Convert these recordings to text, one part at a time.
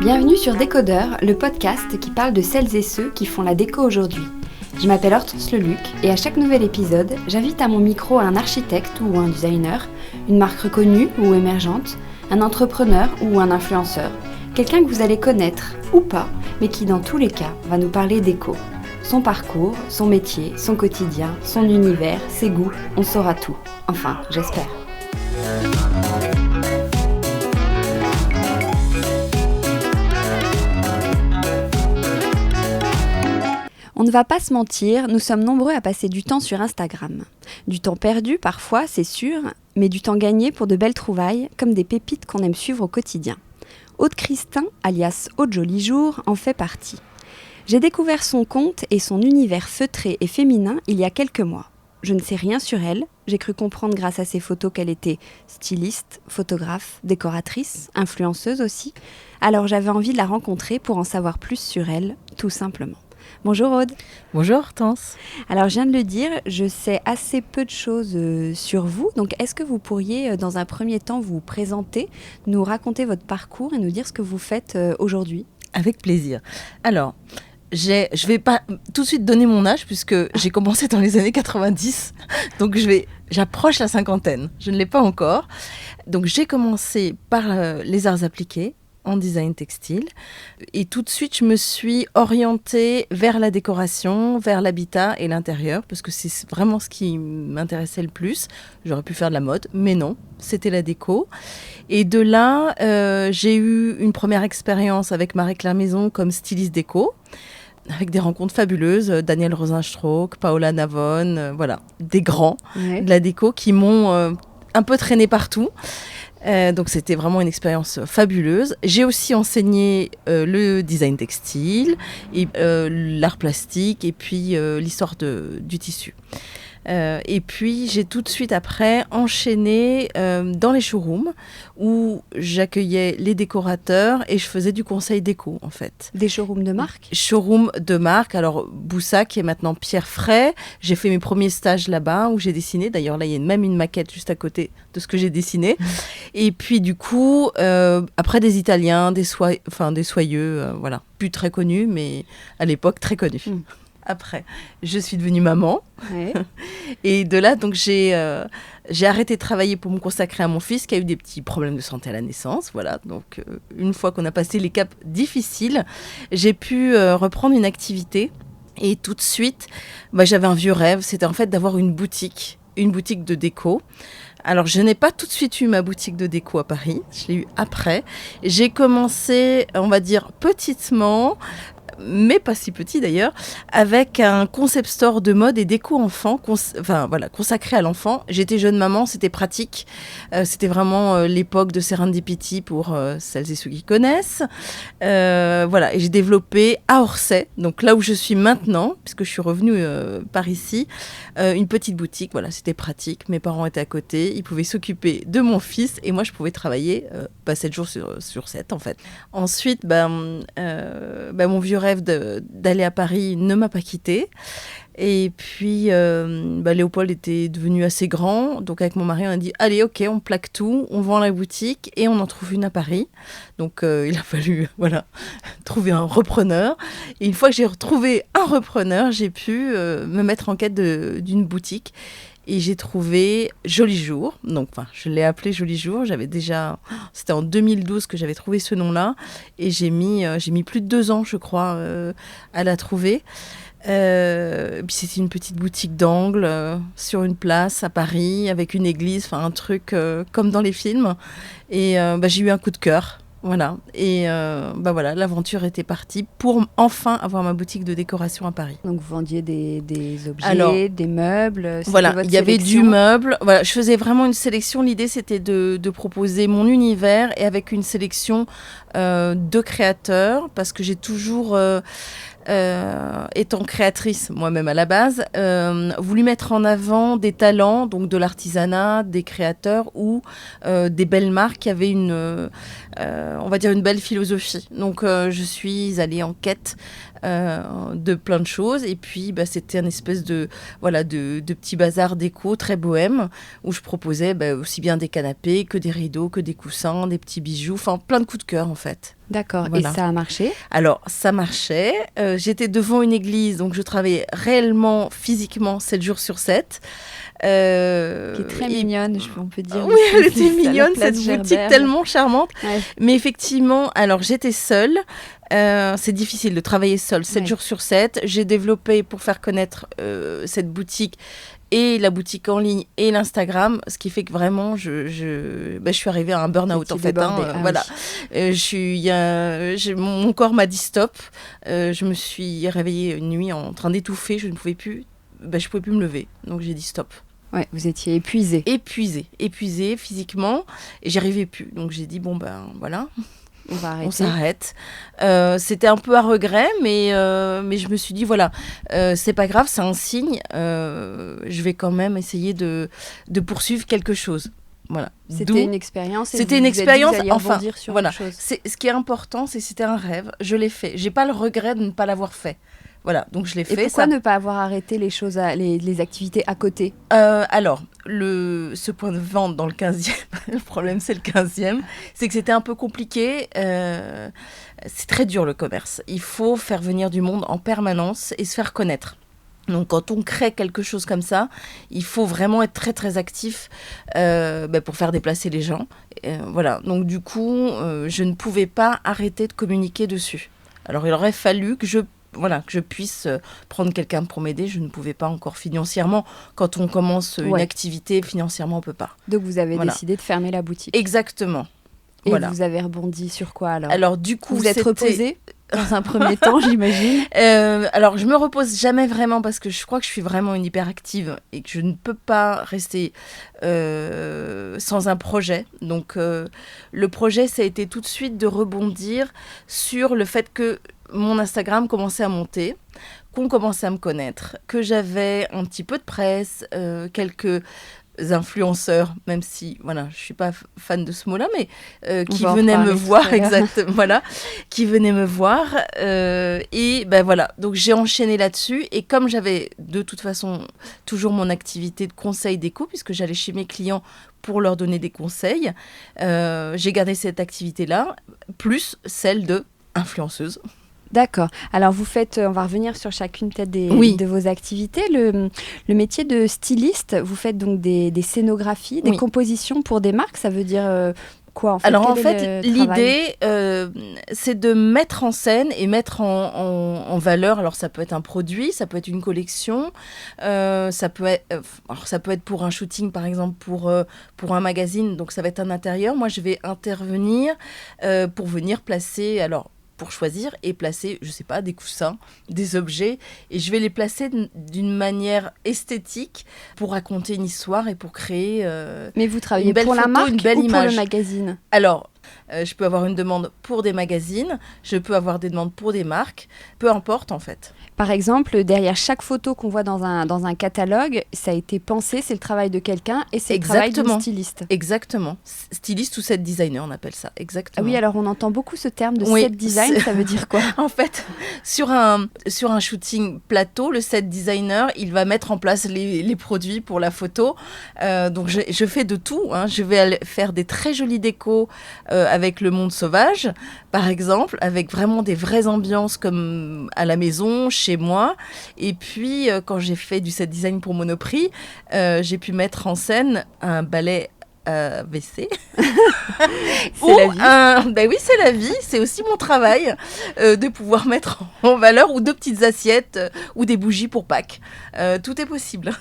Bienvenue sur Décodeur, le podcast qui parle de celles et ceux qui font la déco aujourd'hui. Je m'appelle Hortense Leluc et à chaque nouvel épisode, j'invite à mon micro un architecte ou un designer, une marque reconnue ou émergente, un entrepreneur ou un influenceur, quelqu'un que vous allez connaître ou pas, mais qui dans tous les cas va nous parler déco. Son parcours, son métier, son quotidien, son univers, ses goûts, on saura tout. Enfin, j'espère. On ne va pas se mentir, nous sommes nombreux à passer du temps sur Instagram. Du temps perdu parfois, c'est sûr, mais du temps gagné pour de belles trouvailles, comme des pépites qu'on aime suivre au quotidien. Aude Christin, alias Aude Joli Jour, en fait partie. J'ai découvert son compte et son univers feutré et féminin il y a quelques mois. Je ne sais rien sur elle, j'ai cru comprendre grâce à ses photos qu'elle était styliste, photographe, décoratrice, influenceuse aussi. Alors j'avais envie de la rencontrer pour en savoir plus sur elle, tout simplement. Bonjour Aude. Bonjour Hortense. Alors je viens de le dire, je sais assez peu de choses sur vous, donc est-ce que vous pourriez dans un premier temps vous présenter, nous raconter votre parcours et nous dire ce que vous faites aujourd'hui ? Avec plaisir. Alors, je vais pas tout de suite donner mon âge puisque j'ai commencé dans les années 90, donc j'approche la cinquantaine, je ne l'ai pas encore. Donc j'ai commencé par les arts appliqués, en design textile. Et tout de suite, je me suis orientée vers la décoration, vers l'habitat et l'intérieur, parce que c'est vraiment ce qui m'intéressait le plus. J'aurais pu faire de la mode, mais non, c'était la déco. Et de là, j'ai eu une première expérience avec Marie-Claire Maison comme styliste déco, avec des rencontres fabuleuses, Daniel Rosenstrauch, Paola Navon, voilà, des grands de la déco qui m'ont un peu traîné partout. Donc c'était vraiment une expérience fabuleuse. J'ai aussi enseigné le design textile, et, l'art plastique et puis l'histoire du tissu. Et puis j'ai tout de suite après enchaîné dans les showrooms où j'accueillais les décorateurs et je faisais du conseil déco en fait. Des showrooms de marque ? Showrooms de marque, alors Boussac et maintenant Pierre Fray. J'ai fait mes premiers stages là-bas où j'ai dessiné. D'ailleurs là il y a même une maquette juste à côté de ce que j'ai dessiné. Et puis du coup après des Italiens, des soyeux, voilà, plus très connus mais à l'époque très connus. Après, je suis devenue maman. Ouais. Et de là, donc, j'ai arrêté de travailler pour me consacrer à mon fils qui a eu des petits problèmes de santé à la naissance. Voilà. Donc, une fois qu'on a passé les caps difficiles, j'ai pu reprendre une activité. Et tout de suite, j'avais un vieux rêve. C'était en fait d'avoir une boutique de déco. Alors, je n'ai pas tout de suite eu ma boutique de déco à Paris. Je l'ai eu après. J'ai commencé, on va dire, petitement, mais pas si petit d'ailleurs, avec un concept store de mode et déco enfant, consacré à l'enfant. J'étais jeune maman, c'était pratique. C'était vraiment l'époque de Serendipity pour celles et ceux qui connaissent. Voilà, et j'ai développé à Orsay, donc là où je suis maintenant, puisque je suis revenue par ici, une petite boutique. Voilà, c'était pratique. Mes parents étaient à côté, ils pouvaient s'occuper de mon fils et moi je pouvais travailler 7 jours sur 7 en fait. Ensuite, mon vieux rêve d'aller à Paris ne m'a pas quittée. Et puis, Léopold était devenu assez grand. Donc, avec mon mari, on a dit, allez, ok, on plaque tout, on vend la boutique et on en trouve une à Paris. Donc, il a fallu trouver un repreneur. Et une fois que j'ai retrouvé un repreneur, j'ai pu me mettre en quête d'une boutique. Et j'ai trouvé Joli Jour. Donc, je l'ai appelé Joli Jour. C'était en 2012 que j'avais trouvé ce nom-là. Et j'ai mis plus de 2 ans, je crois, à la trouver. Puis c'était une petite boutique d'angle sur une place à Paris avec une église, un truc comme dans les films. Et j'ai eu un coup de cœur. Voilà. Et voilà, l'aventure était partie pour enfin avoir ma boutique de décoration à Paris. Donc vous vendiez des objets, des meubles. Voilà, il y avait du meuble. Voilà, je faisais vraiment une sélection. L'idée c'était de proposer mon univers et avec une sélection de créateurs parce que j'ai toujours étant créatrice moi-même à la base, voulu mettre en avant des talents, donc de l'artisanat, des créateurs ou des belles marques qui avaient on va dire une belle philosophie. Donc je suis allée en quête de plein de choses, et puis c'était une espèce de petit bazar déco très bohème où je proposais aussi bien des canapés que des rideaux, que des coussins, des petits bijoux, enfin plein de coups de cœur en fait. D'accord, Voilà. Et ça a marché? Alors ça marchait, j'étais devant une église, donc je travaillais réellement, physiquement 7 jours sur 7. Qui est très mignonne, on peut dire. Oui, elle était mignonne, cette boutique tellement charmante. Ouais. Mais effectivement, alors j'étais seule. C'est difficile de travailler seule 7 jours sur 7. J'ai développé pour faire connaître cette boutique et la boutique en ligne et l'Instagram, ce qui fait que vraiment je suis arrivée à un burn-out en fait. Voilà. Mon corps m'a dit stop. Je me suis réveillée une nuit en train d'étouffer. Je ne pouvais plus. Je pouvais plus me lever. Donc j'ai dit stop. Ouais, vous étiez épuisée. Épuisée physiquement, et j'y arrivais plus. Donc j'ai dit voilà. On s'arrête. C'était un peu à regret, mais je me suis dit, c'est pas grave, c'est un signe. Je vais quand même essayer de poursuivre quelque chose. Voilà. C'était une expérience. C'était une expérience. Enfin, voilà. Ce qui est important, c'est que c'était un rêve. Je l'ai fait. J'ai pas le regret de ne pas l'avoir fait. Voilà, donc je l'ai fait. Et pourquoi ne pas avoir arrêté les choses, les activités à côté? Alors, ce point de vente dans le 15e, le problème c'est le 15e, c'est que c'était un peu compliqué. C'est très dur le commerce. Il faut faire venir du monde en permanence et se faire connaître. Donc quand on crée quelque chose comme ça, il faut vraiment être très très actif pour faire déplacer les gens. Voilà, donc du coup, je ne pouvais pas arrêter de communiquer dessus. Alors il aurait fallu que je puisse prendre quelqu'un pour m'aider. Je ne pouvais pas encore financièrement. Quand on commence une activité, financièrement, on ne peut pas. Donc, vous avez décidé de fermer la boutique. Exactement. Et vous avez rebondi sur quoi alors? Alors, du coup, vous êtes reposée dans un premier temps, j'imagine. Alors, je me repose jamais vraiment parce que je crois que je suis vraiment une hyperactive et que je ne peux pas rester sans un projet. Donc, le projet, ça a été tout de suite de rebondir sur le fait que mon Instagram commençait à monter, qu'on commençait à me connaître, que j'avais un petit peu de presse, quelques influenceurs, même si je suis pas fan de ce mot-là, mais qui venaient me voir, exactement, qui venaient me voir, et donc j'ai enchaîné là-dessus, et comme j'avais de toute façon toujours mon activité de conseil déco, puisque j'allais chez mes clients pour leur donner des conseils, j'ai gardé cette activité-là, plus celle de influenceuse. D'accord. Alors, vous faites, on va revenir sur chacune peut-être de vos activités. Le métier de styliste, vous faites donc des scénographies, des compositions pour des marques. Ça veut dire quoi en fait? Alors, en fait, l'idée, c'est de mettre en scène et mettre en valeur. Alors, ça peut être un produit, ça peut être une collection, ça peut être pour un shooting, par exemple, pour un magazine. Donc, ça va être un intérieur. Moi, je vais intervenir pour venir placer... pour choisir et placer, je sais pas, des coussins, des objets, et je vais les placer d'une manière esthétique pour raconter une histoire et pour créer Mais vous travaillez pour la marque ou pour le magazine? Alors, je peux avoir une demande pour des magazines, je peux avoir des demandes pour des marques, peu importe en fait. Par exemple, derrière chaque photo qu'on voit dans un catalogue, ça a été pensé, c'est le travail de quelqu'un et c'est le travail d'un styliste. Exactement. Styliste ou set designer, on appelle ça. Exactement. Ah oui, alors on entend beaucoup ce terme de set design, ça veut dire quoi? En fait, sur un shooting plateau, le set designer, il va mettre en place les produits pour la photo. Donc je fais de tout. Je vais aller faire des très jolies décos avec le monde sauvage, par exemple, avec vraiment des vraies ambiances comme à la maison, chez moi. Et puis, quand j'ai fait du set design pour Monoprix, j'ai pu mettre en scène un balai WC. C'est la vie. Oui, c'est la vie. C'est aussi mon travail de pouvoir mettre en valeur ou 2 petites assiettes ou des bougies pour Pâques. Tout est possible.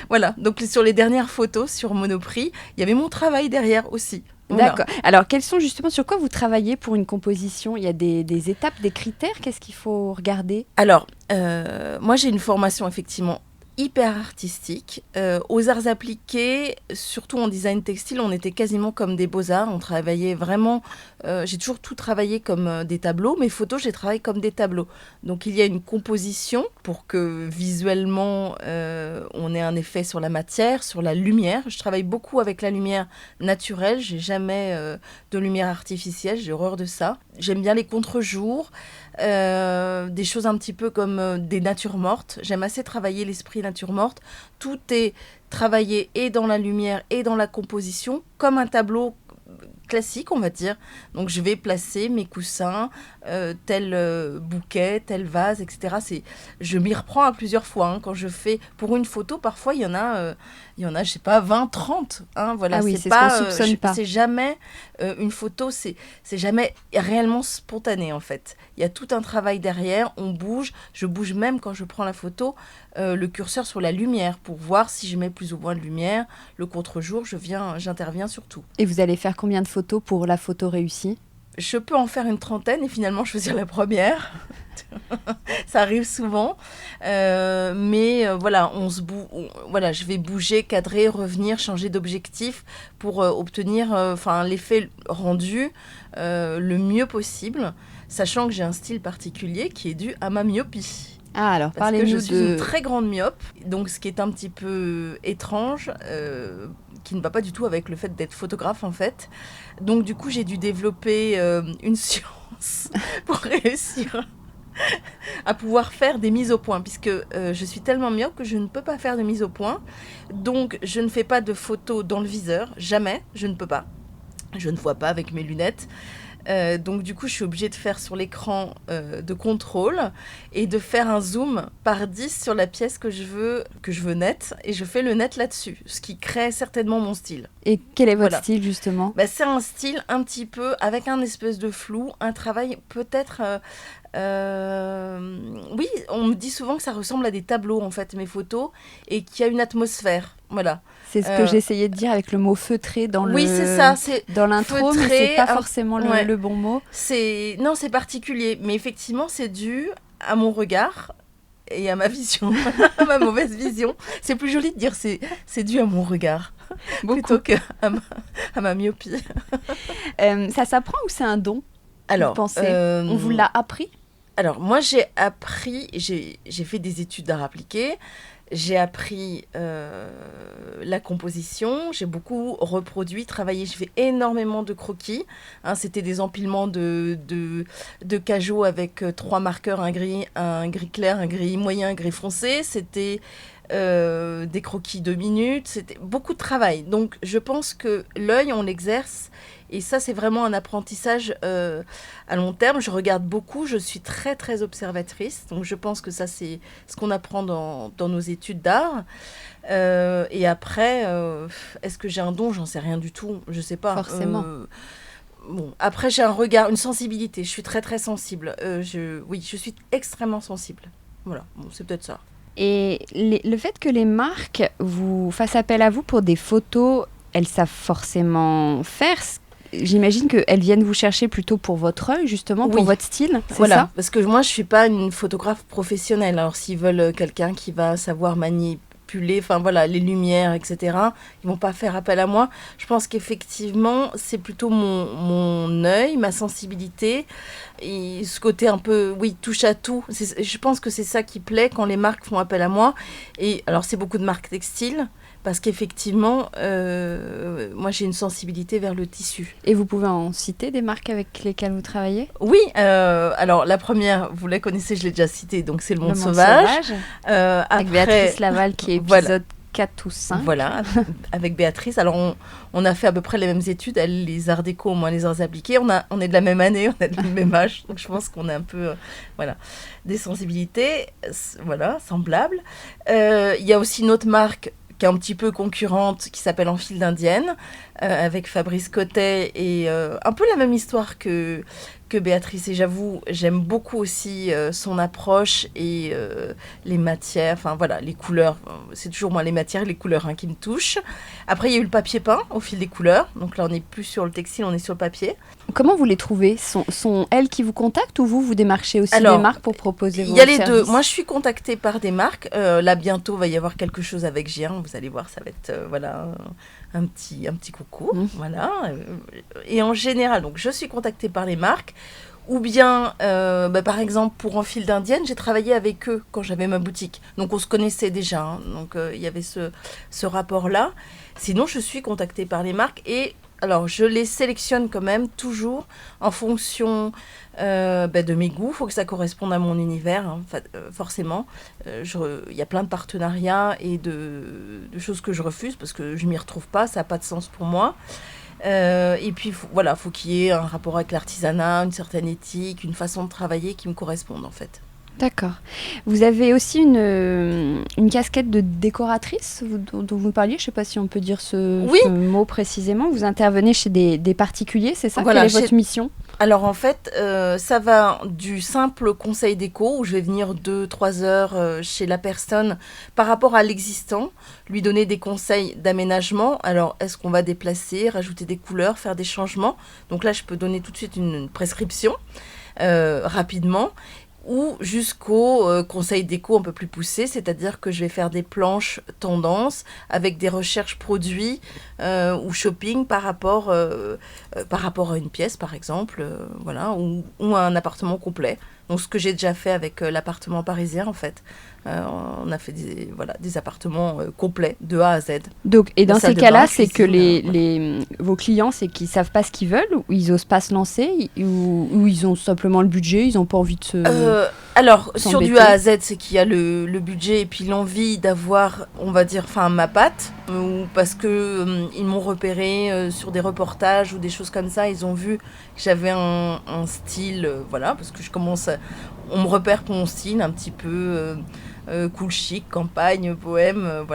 Voilà. Donc, sur les dernières photos sur Monoprix, il y avait mon travail derrière aussi. Voilà. D'accord. Alors, sur quoi vous travaillez pour une composition? Il y a des étapes, des critères? Qu'est-ce qu'il faut regarder? Alors, moi, j'ai une formation effectivement hyper artistique. Aux arts appliqués, surtout en design textile, on était quasiment comme des beaux-arts. On travaillait vraiment... j'ai toujours tout travaillé comme des tableaux. Mes photos, j'ai travaillé comme des tableaux. Donc il y a une composition pour que visuellement, on ait un effet sur la matière, sur la lumière. Je travaille beaucoup avec la lumière naturelle. J'ai jamais de lumière artificielle. J'ai horreur de ça. J'aime bien les contre-jours. Des choses un petit peu comme des natures mortes. J'aime assez travailler l'esprit nature morte. Tout est travaillé et dans la lumière et dans la composition, comme un tableau classique, on va dire. Donc je vais placer mes coussins, tel bouquet, tel vase, etc. Je m'y reprends à plusieurs fois. Hein. Quand je fais pour une photo, parfois il y en a, je sais pas, 20, 30. Hein, voilà, Ah oui, c'est c'est pas, ce qu'on soupçonne pas. c'est jamais une photo, c'est jamais réellement spontané en fait. Il y a tout un travail derrière, on bouge. Je bouge même quand je prends la photo, le curseur sur la lumière pour voir si je mets plus ou moins de lumière. Le contre-jour, j'interviens sur tout. Et vous allez faire combien de photos pour la photo réussie ? Je peux en faire une trentaine et finalement choisir la première. Ça arrive souvent. Mais voilà, voilà, je vais bouger, cadrer, revenir, changer d'objectif pour obtenir l'effet rendu le mieux possible, sachant que j'ai un style particulier qui est dû à ma myopie. Ah, alors Parce que parlez-nous je suis une très grande myope, donc ce qui est un petit peu étrange, qui ne va pas du tout avec le fait d'être photographe en fait. Donc du coup, j'ai dû développer une science pour réussir à pouvoir faire des mises au point, puisque je suis tellement myope que je ne peux pas faire de mise au point. Donc je ne fais pas de photos dans le viseur, jamais, je ne peux pas. Je ne vois pas avec mes lunettes. Donc du coup, je suis obligée de faire sur l'écran de contrôle et de faire un zoom par 10 sur la pièce que je veux net, et je fais le net là-dessus, ce qui crée certainement mon style. Et quel est votre style justement ? C'est un style un petit peu avec un espèce de flou, un travail peut-être... oui, on me dit souvent que ça ressemble à des tableaux en fait, mes photos, et qu'il y a une atmosphère. Voilà. C'est ce que j'essayais de dire avec le mot feutré dans oui, c'est ça, c'est dans l'intro, feutré, mais c'est pas forcément le bon mot. Non, c'est particulier, mais effectivement, c'est dû à mon regard et à ma vision, à ma mauvaise vision. C'est plus joli de dire c'est dû à mon regard plutôt qu'à ma myopie. Ça s'apprend ou c'est un don ? Alors, vous pensez on vous l'a appris ? Alors, moi, j'ai fait des études d'art appliqué. J'ai appris la composition, j'ai beaucoup reproduit, travaillé, j'ai fait énormément de croquis. Hein, c'était des empilements de cajots avec 3 marqueurs, un gris clair, un gris moyen, un gris foncé. C'était des croquis 2 minutes, c'était beaucoup de travail. Donc je pense que l'œil, on l'exerce. Et ça, c'est vraiment un apprentissage à long terme. Je regarde beaucoup, je suis très, très observatrice. Donc, je pense que ça, c'est ce qu'on apprend dans nos études d'art. Et après, est-ce que j'ai un don ? J'en sais rien du tout. Je ne sais pas. Forcément. Bon, après, j'ai un regard, une sensibilité. Je suis très, très sensible. Oui, je suis extrêmement sensible. Voilà, bon, c'est peut-être ça. Et le fait que les marques vous fassent appel à vous pour des photos, elles savent forcément faire. J'imagine qu'elles viennent vous chercher plutôt pour votre œil, justement, pour votre style, c'est ça ? Parce que moi, je ne suis pas une photographe professionnelle. Alors, s'ils veulent quelqu'un qui va savoir manipuler, les lumières, etc., ils ne vont pas faire appel à moi. Je pense qu'effectivement, c'est plutôt mon œil, ma sensibilité, et ce côté un peu, touche à tout. Je pense que c'est ça qui plaît quand les marques font appel à moi. Et alors, c'est beaucoup de marques textiles. Parce qu'effectivement, moi, j'ai une sensibilité vers le tissu. Et vous pouvez en citer des marques avec lesquelles vous travaillez ? Oui, alors la première, vous la connaissez, je l'ai déjà citée, donc c'est Le Monde Sauvage. Avec Béatrice Laval, qui est épisode 4 ou 5. Voilà, avec Béatrice. Alors, on a fait à peu près les mêmes études, elle, les arts déco, moi, les arts appliqués. On est de la même année, on est du même âge, donc je pense qu'on a un peu, des sensibilités, semblables. Il y a aussi une autre marque qui est un petit peu concurrente, qui s'appelle En fil d'indienne, avec Fabrice Cotet, et un peu la même histoire que que Béatrice, et j'avoue, j'aime beaucoup aussi son approche et les matières, enfin voilà, les couleurs. C'est toujours moi les matières et les couleurs qui me touchent. Après, il y a eu le papier peint au fil des couleurs. Donc là, on n'est plus sur le textile, on est sur le papier. Comment vous les trouvez ? Sont elles qui vous contactent ou vous démarchez aussi des marques pour proposer vos services ? Il y a les deux. services ? Moi, je suis contactée par des marques. Là, bientôt, va y avoir quelque chose avec G1. Vous allez voir, ça va être un petit coucou. Voilà. Et en général, donc, je suis contactée par les marques. Ou bien, par exemple, pour En Fil d'Indienne, j'ai travaillé avec eux quand j'avais ma boutique. Donc, on se connaissait déjà. Donc, il y avait ce rapport-là. Sinon, je suis contactée par les marques et alors, je les sélectionne quand même toujours en fonction de mes goûts. Il faut que ça corresponde à mon univers, forcément. Il y a plein de partenariats et de choses que je refuse parce que je ne m'y retrouve pas, ça n'a pas de sens pour moi. Et puis, faut qu'il y ait un rapport avec l'artisanat, une certaine éthique, une façon de travailler qui me corresponde, en fait. D'accord. Vous avez aussi une casquette de décoratrice dont vous parliez. Je ne sais pas si on peut dire ce mot précisément. Vous intervenez chez des particuliers, c'est ça ? Quelle est votre mission ? Alors en fait, ça va du simple conseil déco où je vais venir 2-3 heures chez la personne par rapport à l'existant, lui donner des conseils d'aménagement. Alors est-ce qu'on va déplacer, rajouter des couleurs, faire des changements ? Donc là, je peux donner tout de suite une prescription rapidement. Ou jusqu'au conseil déco un peu plus poussé, c'est-à-dire que je vais faire des planches tendances avec des recherches produits ou shopping par rapport à une pièce, par exemple, ou à un appartement complet. Donc, ce que j'ai déjà fait avec l'appartement parisien, en fait. On a fait des appartements complets, de A à Z. Donc, et dans ces cas-là, c'est que vos clients, c'est qu'ils ne savent pas ce qu'ils veulent, ou ils n'osent pas se lancer, ou ils ont simplement le budget, ils n'ont pas envie de se... Alors, sur du A à Z, c'est qu'il y a le budget et puis l'envie d'avoir, on va dire, ma patte, ou parce que ils m'ont repéré sur des reportages ou des choses comme ça, ils ont vu que j'avais un style, parce que on me repère pour mon style, un petit peu cool chic, campagne, poème,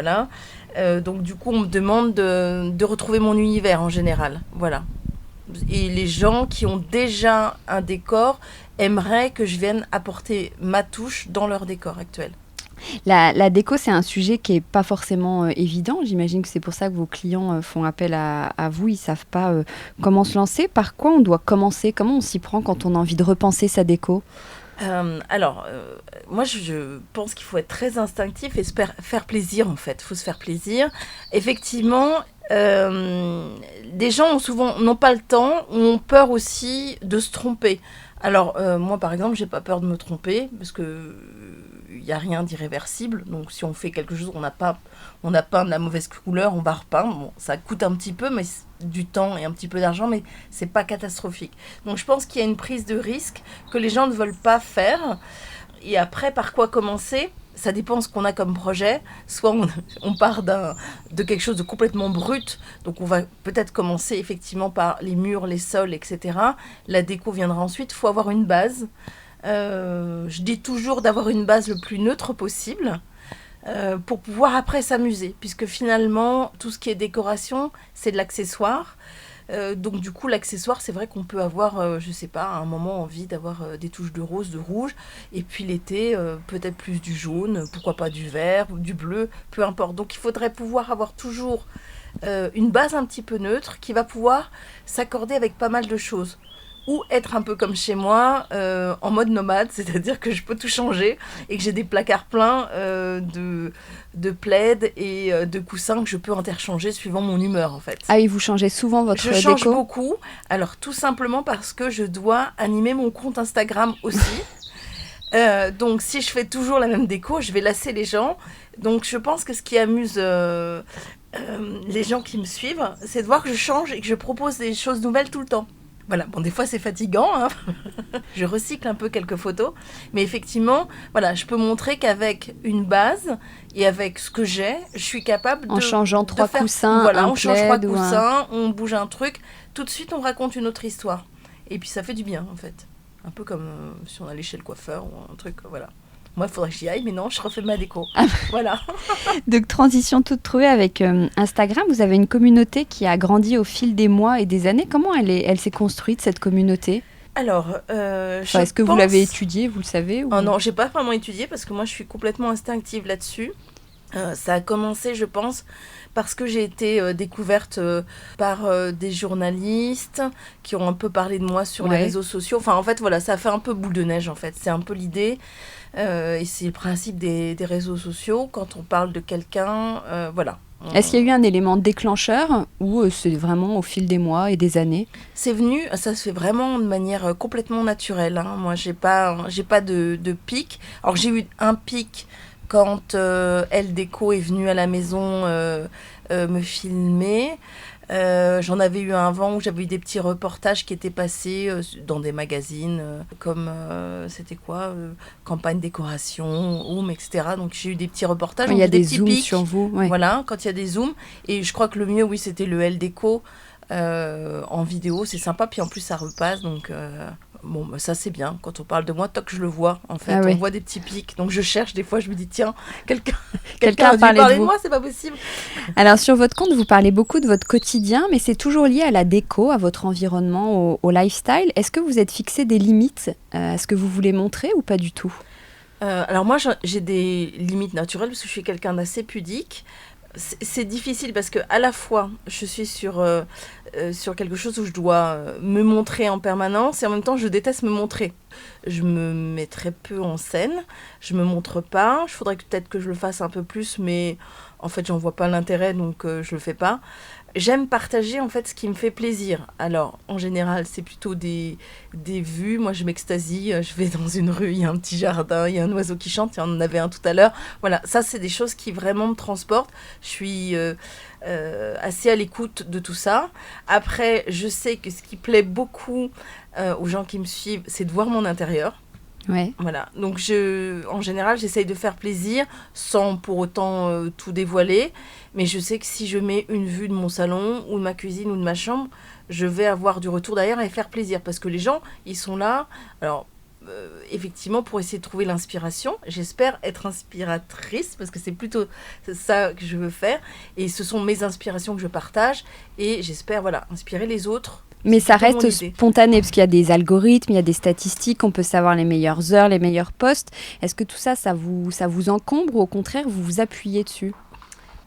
donc du coup, on me demande de retrouver mon univers en général, voilà. Et les gens qui ont déjà un décor aimeraient que je vienne apporter ma touche dans leur décor actuel. La déco, c'est un sujet qui n'est pas forcément évident. J'imagine que c'est pour ça que vos clients font appel à vous. Ils ne savent pas comment se lancer. Par quoi on doit commencer ? Comment on s'y prend quand on a envie de repenser sa déco ? Moi, je pense qu'il faut être très instinctif et se faire plaisir, en fait. Il faut se faire plaisir. Effectivement, des gens n'ont pas le temps, ont peur aussi de se tromper. Alors, moi, par exemple, j'ai pas peur de me tromper parce que il n'y a rien d'irréversible. Donc, si on fait quelque chose, on a peint de la mauvaise couleur, on va repeindre. Bon, ça coûte un petit peu, mais du temps et un petit peu d'argent, mais c'est pas catastrophique. Donc, je pense qu'il y a une prise de risque que les gens ne veulent pas faire. Et après, par quoi commencer ? Ça dépend ce qu'on a comme projet. Soit on part de quelque chose de complètement brut. Donc, on va peut-être commencer effectivement par les murs, les sols, etc. La déco viendra ensuite. Il faut avoir une base. Je dis toujours d'avoir une base le plus neutre possible pour pouvoir après s'amuser. Puisque finalement, tout ce qui est décoration, c'est de l'accessoire. Donc du coup l'accessoire, c'est vrai qu'on peut avoir je sais pas, à un moment envie d'avoir des touches de rose, de rouge, et puis l'été peut-être plus du jaune, pourquoi pas du vert, du bleu, peu importe. Donc il faudrait pouvoir avoir toujours une base un petit peu neutre qui va pouvoir s'accorder avec pas mal de choses. Ou être un peu comme chez moi, en mode nomade, c'est-à-dire que je peux tout changer et que j'ai des placards pleins de plaids et de coussins que je peux interchanger suivant mon humeur, en fait. Ah oui, vous changez souvent votre déco ? Je change beaucoup, alors tout simplement parce que je dois animer mon compte Instagram aussi. Donc si je fais toujours la même déco, je vais lasser les gens. Donc je pense que ce qui amuse les gens qui me suivent, c'est de voir que je change et que je propose des choses nouvelles tout le temps. Voilà, bon, des fois c'est fatigant, hein. Je recycle un peu quelques photos, mais effectivement, voilà, je peux montrer qu'avec une base et avec ce que j'ai, je suis capable en changeant trois coussins, voilà, on change 3 coussins, on bouge un truc, tout de suite on raconte une autre histoire. Et puis ça fait du bien en fait, un peu comme si on allait chez le coiffeur ou un truc, voilà. Moi, il faudrait que j'y aille, mais non, je refais ma déco. Voilà. Donc, transition toute trouvée avec Instagram. Vous avez une communauté qui a grandi au fil des mois et des années. Comment elle s'est construite, cette communauté ? Alors, Est-ce que vous l'avez étudié, vous le savez ou... Oh non, j'ai pas vraiment étudié parce que moi je suis complètement instinctive là-dessus. Ça a commencé, je pense, parce que j'ai été découverte par des journalistes qui ont un peu parlé de moi sur les réseaux sociaux. Enfin, en fait, voilà, ça a fait un peu boule de neige, en fait. C'est un peu l'idée. Et c'est le principe des réseaux sociaux. Quand on parle de quelqu'un, voilà. Est-ce qu'il y a eu un élément déclencheur ou c'est vraiment au fil des mois et des années ? C'est venu, ça se fait vraiment de manière complètement naturelle. Hein. Moi, j'ai pas de pic. Alors, j'ai eu un pic quand Elle Déco est venue à la maison me filmer. J'en avais eu un avant où j'avais eu des petits reportages qui étaient passés dans des magazines comme c'était quoi Campagne Décoration, Home, etc. Donc j'ai eu des petits reportages. Il y a des zooms sur vous. Ouais. Voilà, quand il y a des zooms. Et je crois que le mieux, oui, c'était le Elle Déco en vidéo. C'est sympa, puis en plus ça repasse. Donc bon, bah, ça c'est bien. Quand on parle de moi, toc, je le vois. En fait, on voit des petits pics. Donc je cherche des fois, je me dis tiens, quelqu'un a dû parler de moi, c'est pas possible. Alors sur votre compte, vous parlez beaucoup de votre quotidien, mais c'est toujours lié à la déco, à votre environnement, au lifestyle. Est-ce que vous êtes fixé des limites à ce que vous voulez montrer ou pas du tout ? Alors moi, j'ai des limites naturelles parce que je suis quelqu'un d'assez pudique. C'est difficile parce que à la fois je suis sur quelque chose où je dois me montrer en permanence et en même temps je déteste me montrer. Je me mets très peu en scène, je me montre pas. Il faudrait peut-être que je le fasse un peu plus, mais en fait j'en vois pas l'intérêt donc je le fais pas. J'aime partager en fait ce qui me fait plaisir. Alors en général c'est plutôt des vues. Moi je m'extasie, je vais dans une rue, il y a un petit jardin, il y a un oiseau qui chante, il y en avait un tout à l'heure. Voilà, ça c'est des choses qui vraiment me transportent. Je suis assez à l'écoute de tout ça. Après je sais que ce qui plaît beaucoup aux gens qui me suivent, c'est de voir mon intérieur. Ouais. Voilà, donc en général, j'essaye de faire plaisir sans pour autant tout dévoiler. Mais je sais que si je mets une vue de mon salon ou de ma cuisine ou de ma chambre, je vais avoir du retour derrière et faire plaisir. Parce que les gens, ils sont là, alors effectivement, pour essayer de trouver l'inspiration. J'espère être inspiratrice parce que c'est plutôt ça que je veux faire. Et ce sont mes inspirations que je partage. Et j'espère, voilà, inspirer les autres. Mais ça reste spontané, parce qu'il y a des algorithmes, il y a des statistiques, on peut savoir les meilleures heures, les meilleurs posts. Est-ce que tout ça, ça vous encombre ou au contraire, vous vous appuyez dessus ?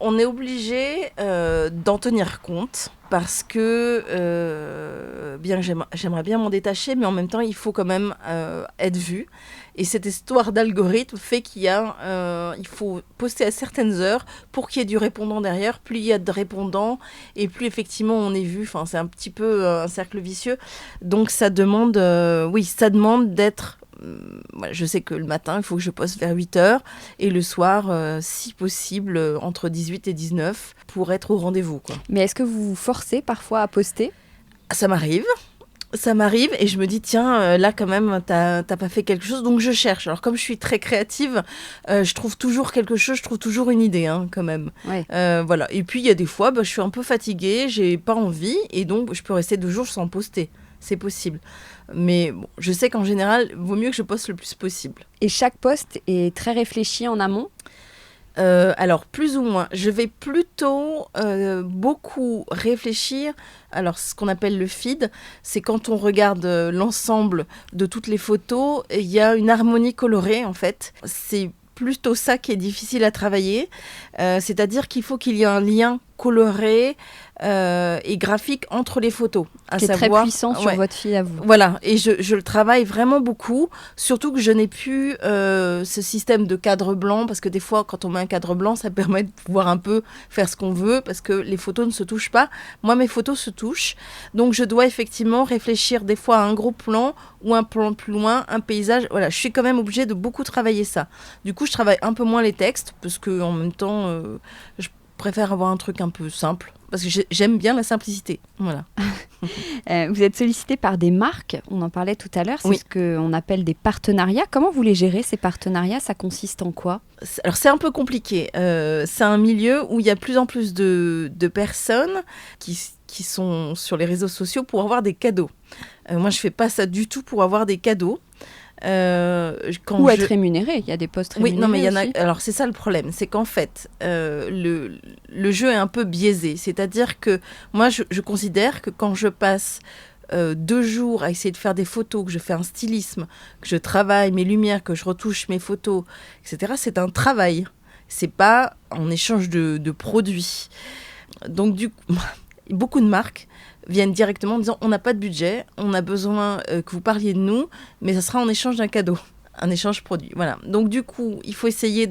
On est obligé d'en tenir compte parce que bien que j'aimerais bien m'en détacher, mais en même temps, il faut quand même être vu. Et cette histoire d'algorithme fait il faut poster à certaines heures pour qu'il y ait du répondant derrière. Plus il y a de répondants et plus effectivement on est vu. Enfin, c'est un petit peu un cercle vicieux. Donc ça demande, d'être... je sais que le matin, il faut que je poste vers 8h et le soir, si possible, entre 18 et 19 pour être au rendez-vous, quoi. Mais est-ce que vous vous forcez parfois à poster ? Ça m'arrive et je me dis tiens là quand même t'as pas fait quelque chose, donc je cherche. Alors comme je suis très créative, je trouve toujours quelque chose, je trouve toujours une idée quand même. Ouais. Voilà. Et puis il y a des fois je suis un peu fatiguée, j'ai pas envie et donc je peux rester 2 jours sans poster. C'est possible. Mais bon, je sais qu'en général, il vaut mieux que je poste le plus possible. Et chaque post est très réfléchi en amont ? Alors, plus ou moins. Je vais plutôt beaucoup réfléchir. Alors, ce qu'on appelle le feed, c'est quand on regarde l'ensemble de toutes les photos, il y a une harmonie colorée, en fait. C'est plutôt ça qui est difficile à travailler. C'est-à-dire qu'il faut qu'il y ait un lien coloré et graphique entre les photos. Qui est très puissant sur votre fil à vous. Voilà, et je le travaille vraiment beaucoup, surtout que je n'ai plus ce système de cadre blanc, parce que des fois, quand on met un cadre blanc, ça permet de pouvoir un peu faire ce qu'on veut, parce que les photos ne se touchent pas. Moi, mes photos se touchent, donc je dois effectivement réfléchir des fois à un gros plan, ou un plan plus loin, un paysage. Voilà, je suis quand même obligée de beaucoup travailler ça. Du coup, je travaille un peu moins les textes, parce que en même temps, je préfère avoir un truc un peu simple, parce que j'aime bien la simplicité. Voilà. Vous êtes sollicité par des marques, on en parlait tout à l'heure, c'est ce qu'on appelle des partenariats. Comment vous les gérez, ces partenariats ? Ça consiste en quoi ? Alors c'est un peu compliqué. C'est un milieu où il y a de plus en plus de personnes qui sont sur les réseaux sociaux pour avoir des cadeaux. Moi, je ne fais pas ça du tout pour avoir des cadeaux. Ou être rémunéré, il y a des postes rémunérés. Oui, non, mais il y en a. Aussi. Alors c'est ça le problème, c'est qu'en fait, le jeu est un peu biaisé. C'est-à-dire que moi, je considère que quand je passe 2 jours à essayer de faire des photos, que je fais un stylisme, que je travaille mes lumières, que je retouche mes photos, etc., c'est un travail. C'est pas en échange de produits. Donc, du coup, beaucoup de marques viennent directement en disant on n'a pas de budget, on a besoin que vous parliez de nous, mais ça sera en échange d'un cadeau, un échange produit. Voilà. Donc, du coup, il faut essayer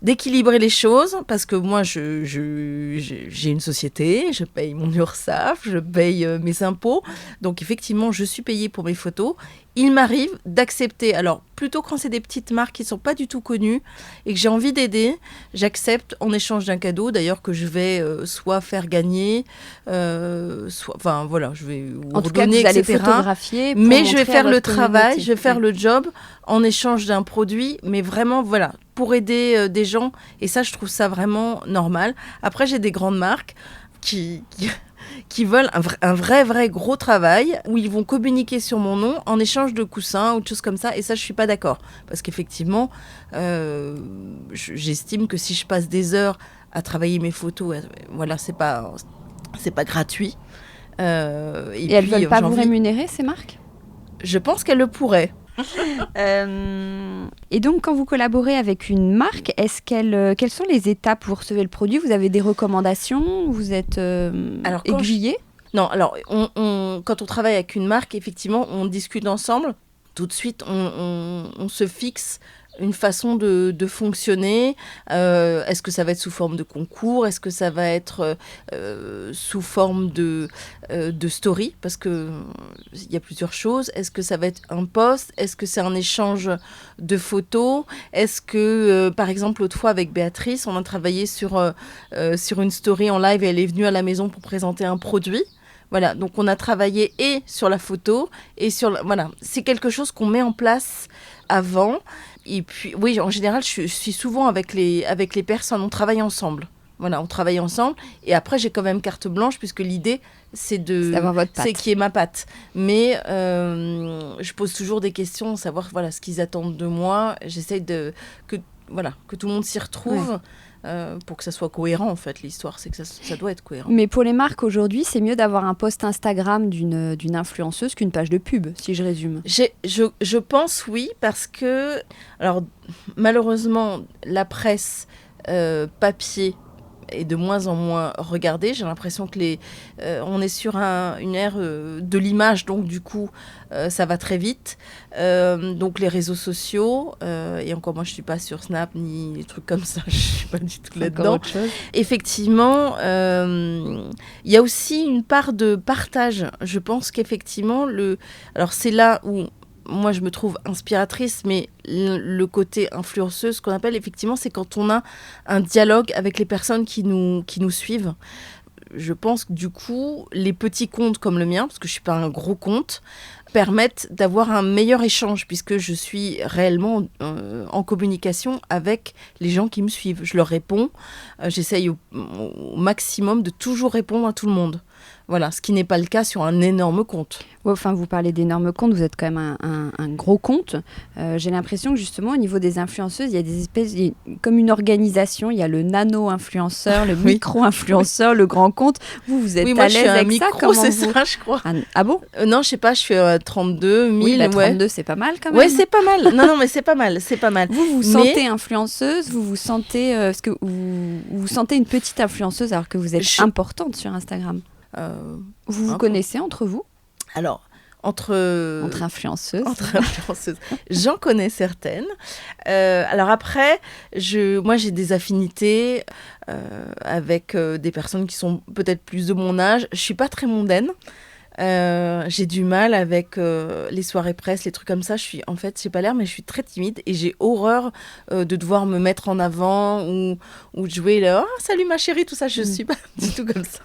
d'équilibrer les choses, parce que moi, j'ai une société, je paye mon URSSAF, je paye mes impôts, donc effectivement, je suis payée pour mes photos. Il m'arrive d'accepter, alors plutôt quand c'est des petites marques qui ne sont pas du tout connues et que j'ai envie d'aider, j'accepte en échange d'un cadeau, d'ailleurs que je vais soit faire gagner, soit, enfin voilà, je vais vous En tout cas, redonner, vous allez etc. photographier pour Mais je vais montrer à faire le votre travail, communauté. je vais faire le job en échange d'un produit, mais vraiment, voilà, pour aider des gens. Et ça, je trouve ça vraiment normal. Après, j'ai des grandes marques qui veulent un vrai gros travail où ils vont communiquer sur mon nom en échange de coussins ou de choses comme ça. Et ça, je suis pas d'accord. Parce qu'effectivement, j'estime que si je passe des heures à travailler mes photos, voilà, c'est pas gratuit. Et elles veulent pas vous rémunérer, ces marques ? Je pense qu'elles le pourraient. Et donc, quand vous collaborez avec une marque, quelles sont les étapes où vous recevez le produit ? Vous avez des recommandations ? Vous êtes aiguillé ? Non, alors, quand on travaille avec une marque, effectivement, on discute ensemble. Tout de suite, on se fixe une façon de fonctionner. Est-ce que ça va être sous forme de concours ? Est-ce que ça va être sous forme de story ? Parce qu'il y a plusieurs choses. Est-ce que ça va être un post ? Est-ce que c'est un échange de photos ? Est-ce que, par exemple, l'autre fois avec Béatrice, on a travaillé sur une story en live et elle est venue à la maison pour présenter un produit. Voilà, donc on a travaillé et sur la photo et sur... Voilà, c'est quelque chose qu'on met en place avant. Et puis, oui, en général, je suis souvent avec les personnes, on travaille ensemble. Voilà, on travaille ensemble. Et après, j'ai quand même carte blanche, puisque l'idée, c'est d'avoir votre patte. C'est qui est ma patte. Mais je pose toujours des questions, savoir voilà, ce qu'ils attendent de moi. J'essaye que tout le monde s'y retrouve. Ouais. Pour que ça soit cohérent, en fait, l'histoire, c'est que ça doit être cohérent. Mais pour les marques aujourd'hui, c'est mieux d'avoir un post Instagram d'une influenceuse qu'une page de pub, si je résume. Je pense oui, parce que, alors, malheureusement, la presse papier est de moins en moins regardée. J'ai l'impression que on est sur une ère de l'image, donc du coup, ça va très vite. Donc les réseaux sociaux, et encore moi je suis pas sur Snap ni des trucs comme ça, je suis pas du tout là-dedans. Effectivement, il y a aussi une part de partage. Je pense qu'effectivement, alors c'est là où moi, je me trouve inspiratrice, mais le côté influenceuse, ce qu'on appelle, effectivement, c'est quand on a un dialogue avec les personnes qui nous suivent. Je pense que, du coup, les petits comptes comme le mien, parce que je ne suis pas un gros compte, permettent d'avoir un meilleur échange, puisque je suis réellement en communication avec les gens qui me suivent. Je leur réponds, j'essaye au maximum de toujours répondre à tout le monde. Voilà, ce qui n'est pas le cas sur un énorme compte. Ouais, enfin, vous parlez d'énormes comptes, vous êtes quand même un gros compte. J'ai l'impression que justement, au niveau des influenceuses, il y a des espèces, comme une organisation, il y a le nano-influenceur, le micro-influenceur, le grand compte. Vous êtes à l'aise avec ça ? Comment c'est ça, je crois. Ah bon ? Non, je sais pas, je suis à 32 000. Oui, 32, c'est pas mal quand même. Ouais, c'est pas mal. Non, mais c'est pas mal, c'est pas mal. Vous vous sentez influenceuse, vous vous sentez, est-ce que vous sentez une petite influenceuse alors que vous êtes importante sur Instagram ? Vous connaissez entre vous ? Alors, entre influenceuses. J'en connais certaines. Alors après, moi j'ai des affinités avec des personnes qui sont peut-être plus de mon âge. Je suis pas très mondaine. J'ai du mal avec les soirées presse, les trucs comme ça. J'ai pas l'air, mais je suis très timide et j'ai horreur de devoir me mettre en avant ou de jouer là. Oh, salut ma chérie, tout ça. Je suis pas du tout comme ça.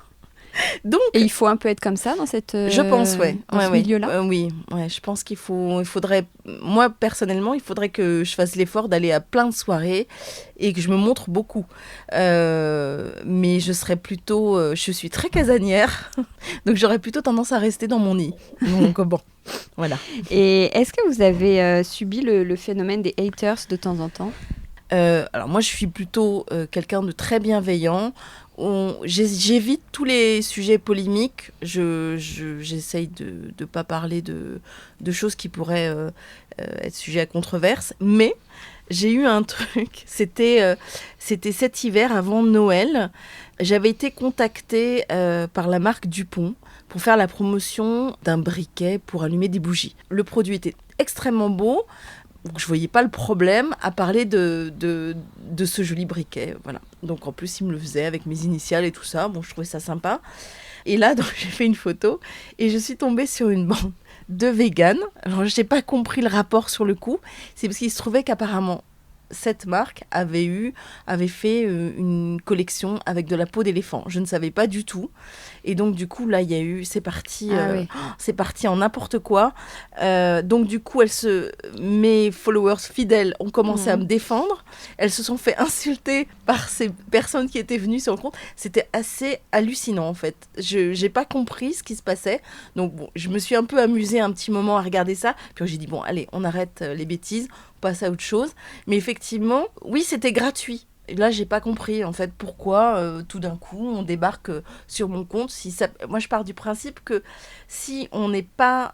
Donc, et il faut un peu être comme ça dans je pense, ce milieu-là. Oui, je pense qu'il faudrait, moi personnellement, il faudrait que je fasse l'effort d'aller à plein de soirées et que je me montre beaucoup. Mais je suis très casanière, donc j'aurais plutôt tendance à rester dans mon nid. Donc bon, voilà. Et est-ce que vous avez subi le phénomène des haters de temps en temps ? Alors moi, je suis plutôt quelqu'un de très bienveillant. J'évite tous les sujets polémiques. J'essaye de ne pas parler de choses qui pourraient être sujet à controverse. Mais j'ai eu un truc. C'était cet hiver, avant Noël. J'avais été contactée par la marque Dupont pour faire la promotion d'un briquet pour allumer des bougies. Le produit était extrêmement beau. Donc, je ne voyais pas le problème à parler de ce joli briquet. Voilà. Donc en plus, il me le faisait avec mes initiales et tout ça. Bon, je trouvais ça sympa. Et là, donc, j'ai fait une photo et je suis tombée sur une bande de véganes. Alors, je n'ai pas compris le rapport sur le coup. C'est parce qu'il se trouvait qu'apparemment, cette marque avait fait une collection avec de la peau d'éléphant. Je ne savais pas du tout. Et donc, du coup, là, c'est parti en n'importe quoi. Donc, du coup, mes followers fidèles ont commencé à me défendre. Elles se sont fait insulter par ces personnes qui étaient venues sur le compte. C'était assez hallucinant, en fait. Je n'ai pas compris ce qui se passait. Donc, bon, je me suis un peu amusée un petit moment à regarder ça. Puis j'ai dit, bon, allez, on arrête les bêtises. Passe à autre chose. Mais effectivement, oui, c'était gratuit. Et là, j'ai pas compris, en fait, pourquoi tout d'un coup, on débarque sur mon compte. Moi, je pars du principe que si on n'est pas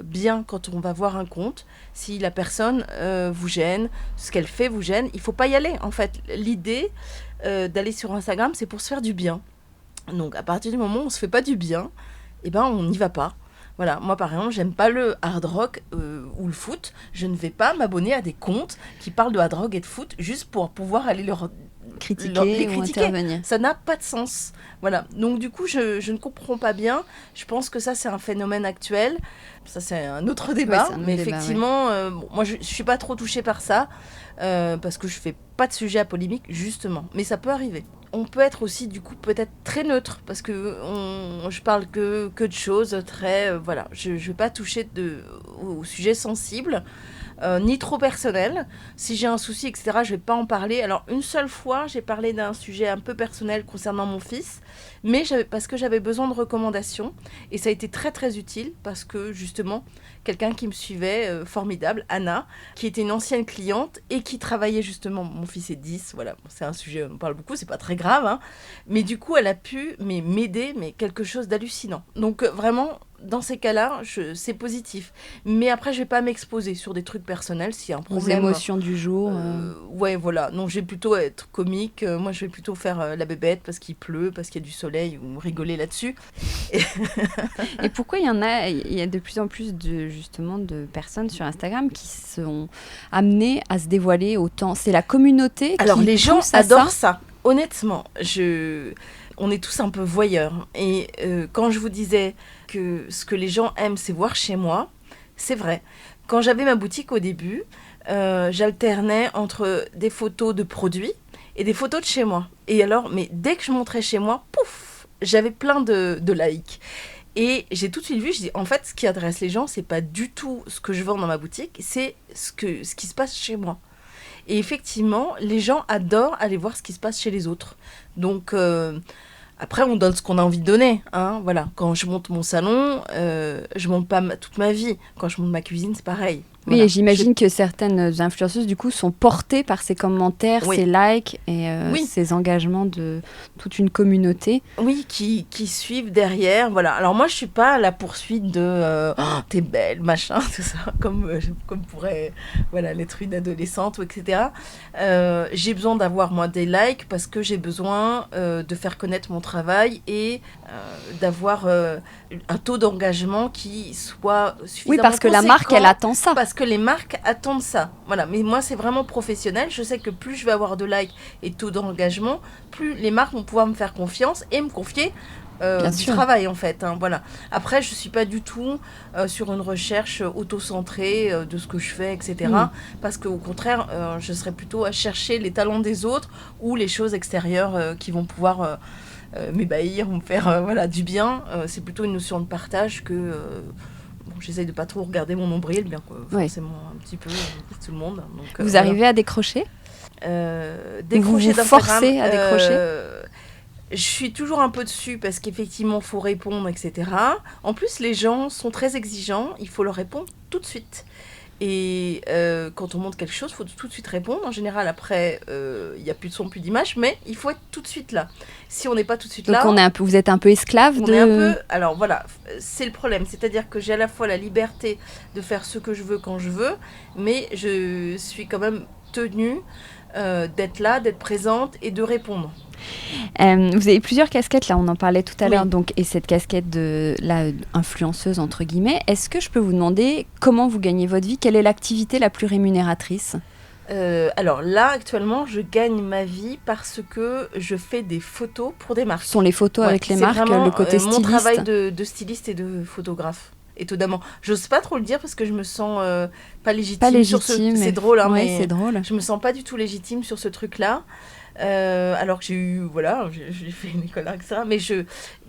bien quand on va voir un compte, si la personne vous gêne, ce qu'elle fait vous gêne, il faut pas y aller. En fait, l'idée d'aller sur Instagram, c'est pour se faire du bien. Donc, à partir du moment où on se fait pas du bien, eh ben, on n'y va pas. Voilà, moi par exemple, j'aime pas le hard rock ou le foot. Je ne vais pas m'abonner à des comptes qui parlent de hard rock et de foot juste pour pouvoir aller les critiquer. Ou intervenir. Ça n'a pas de sens. Voilà, donc du coup, je ne comprends pas bien. Je pense que ça, c'est un phénomène actuel. Ça, c'est un autre débat. Ouais, mais effectivement, moi, je suis pas trop touchée par ça parce que je fais pas de sujet à polémique, justement. Mais ça peut arriver. On peut être aussi, du coup, peut-être très neutre, parce que je parle que de choses très... voilà, je ne vais pas toucher au sujet sensible, ni trop personnel. Si j'ai un souci, etc., je ne vais pas en parler. Alors, une seule fois, j'ai parlé d'un sujet un peu personnel concernant mon fils, mais parce que j'avais besoin de recommandations, et ça a été très, très utile, parce que, justement, quelqu'un qui me suivait, formidable, Anna, qui était une ancienne cliente, et qui travaillait, justement, mon fils est 10, voilà, c'est un sujet, on parle beaucoup, c'est pas très grave, hein, mais du coup, elle a pu m'aider, mais quelque chose d'hallucinant. Donc, vraiment... Dans ces cas-là, c'est positif. Mais après, je vais pas m'exposer sur des trucs personnels s'il y a un problème. Aux émotions du jour. Ouais, voilà. Non, je vais plutôt être comique. Moi, je vais plutôt faire la bébête parce qu'il pleut, parce qu'il y a du soleil, ou rigoler là-dessus. Et pourquoi il y a de plus en plus de personnes sur Instagram qui sont amenées à se dévoiler autant? C'est la communauté qui... Alors, les gens adorent ça. Honnêtement, on est tous un peu voyeurs. Et quand je vous disais que ce que les gens aiment, c'est voir chez moi, c'est vrai. Quand j'avais ma boutique au début, j'alternais entre des photos de produits et des photos de chez moi. Et alors, mais dès que je montrais chez moi, pouf, j'avais plein de likes. Et j'ai tout de suite vu, je dis, en fait, ce qui intéresse les gens, c'est pas du tout ce que je vends dans ma boutique, c'est ce qui se passe chez moi. Et effectivement, les gens adorent aller voir ce qui se passe chez les autres. Donc... Après, on donne ce qu'on a envie de donner. Hein, voilà. Quand je monte mon salon, je monte pas toute ma vie. Quand je monte ma cuisine, c'est pareil. Oui, voilà. Et j'imagine que certaines influenceuses, du coup, sont portées par ces commentaires, ces likes et ces engagements de toute une communauté. Oui, qui suivent derrière. Voilà. Alors moi, je suis pas à la poursuite de t'es belle, machin, tout ça, comme pourrait l'être une adolescente, etc. J'ai besoin d'avoir, moi, des likes parce que j'ai besoin de faire connaître mon travail et d'avoir un taux d'engagement qui soit suffisamment Oui, parce que la marque, elle attend ça. Parce que les marques attendent ça. Voilà. Mais moi, c'est vraiment professionnel. Je sais que plus je vais avoir de likes et de taux d'engagement, plus les marques vont pouvoir me faire confiance et me confier du travail, en fait. Hein, voilà. Après, je ne suis pas du tout sur une recherche auto-centrée de ce que je fais, etc. Parce qu'au contraire, je serais plutôt à chercher les talents des autres ou les choses extérieures qui vont pouvoir... m'ébahir ou me faire du bien. C'est plutôt une notion de partage que j'essaye de pas trop regarder mon nombril, bien que forcément un petit peu tout le monde. Donc, vous arrivez à décrocher décrocher vous forcez à décrocher je suis toujours un peu dessus parce qu'effectivement il faut répondre, etc. En plus les gens sont très exigeants, il faut leur répondre tout de suite. Et quand on montre quelque chose, il faut tout de suite répondre. En général, après, il n'y a plus de son, plus d'image, mais il faut être tout de suite là. Si on n'est pas tout de suite Donc là, vous êtes un peu esclave on est un peu... Alors voilà, c'est le problème. C'est-à-dire que j'ai à la fois la liberté de faire ce que je veux quand je veux, mais je suis quand même tenue d'être là, d'être présente et de répondre. Vous avez plusieurs casquettes, là, on en parlait tout à l'heure, Oui. donc, et cette casquette de influenceuse, entre guillemets. Est-ce que je peux vous demander comment vous gagnez votre vie? Quelle est l'activité la plus rémunératrice? Alors là, actuellement, je gagne ma vie parce que je fais des photos pour des marques. Ce sont les photos avec les c'est marques, vraiment, le côté mon styliste. travail de styliste et de photographe. Étonnamment. J'ose pas trop le dire parce que je me sens pas légitime. Pas sur légitime. C'est drôle, hein, ouais, mais c'est drôle. je me sens pas du tout légitime sur ce truc-là. Alors que j'ai eu, voilà, j'ai fait une école, etc.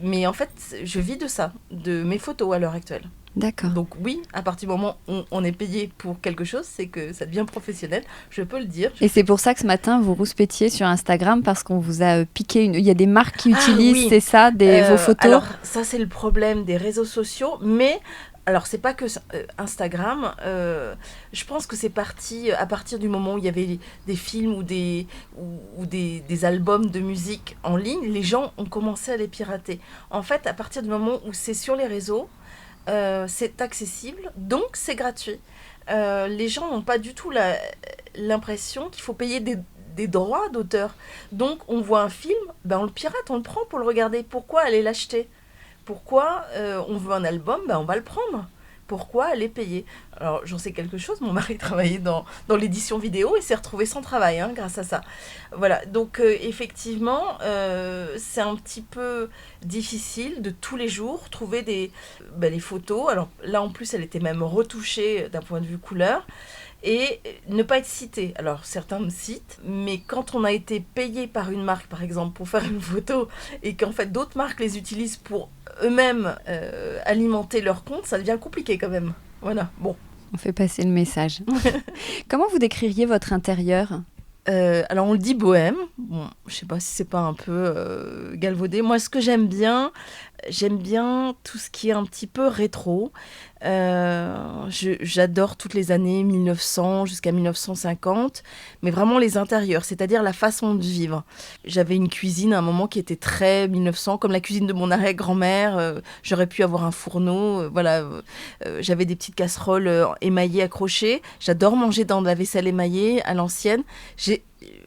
Mais en fait, je vis de ça, de mes photos à l'heure actuelle. D'accord. Donc oui, à partir du moment où on est payé pour quelque chose, c'est que ça devient professionnel, je peux le dire. Et c'est pour ça que ce matin, vous rouspétiez sur Instagram parce qu'on vous a piqué une... Il y a des marques qui utilisent, oui. c'est ça, vos photos. Alors ça, c'est le problème des réseaux sociaux, mais... Alors, c'est pas que Instagram. Je pense que c'est parti à partir du moment où il y avait des films ou des albums de musique en ligne. Les gens ont commencé à les pirater. En fait, à partir du moment où c'est sur les réseaux, c'est accessible, donc c'est gratuit. Les gens n'ont pas du tout l'impression qu'il faut payer des droits d'auteur. Donc, on voit un film, ben on le pirate, on le prend pour le regarder. Pourquoi aller l'acheter ? Pourquoi on veut un album, ben on va le prendre. Pourquoi aller payer ? Alors, j'en sais quelque chose. Mon mari travaillait dans l'édition vidéo et s'est retrouvé sans travail grâce à ça. Voilà. Donc, effectivement, c'est un petit peu difficile de tous les jours trouver les photos. Alors là, en plus, elle était même retouchée d'un point de vue couleur. Et ne pas être cité. Alors, certains me citent, mais quand on a été payé par une marque, par exemple, pour faire une photo, et qu'en fait d'autres marques les utilisent pour eux-mêmes alimenter leur compte, ça devient compliqué quand même. Voilà, bon. On fait passer le message. Comment vous décririez votre intérieur ? Alors, on le dit bohème. Bon, je sais pas si c'est pas un peu galvaudé. Moi, ce que j'aime bien tout ce qui est un petit peu rétro. J'adore toutes les années 1900 jusqu'à 1950, mais vraiment les intérieurs, c'est-à-dire la façon de vivre. J'avais une cuisine à un moment qui était très 1900, comme la cuisine de mon arrière-grand-mère. J'aurais pu avoir un fourneau, j'avais des petites casseroles émaillées accrochées. J'adore manger dans de la vaisselle émaillée à l'ancienne.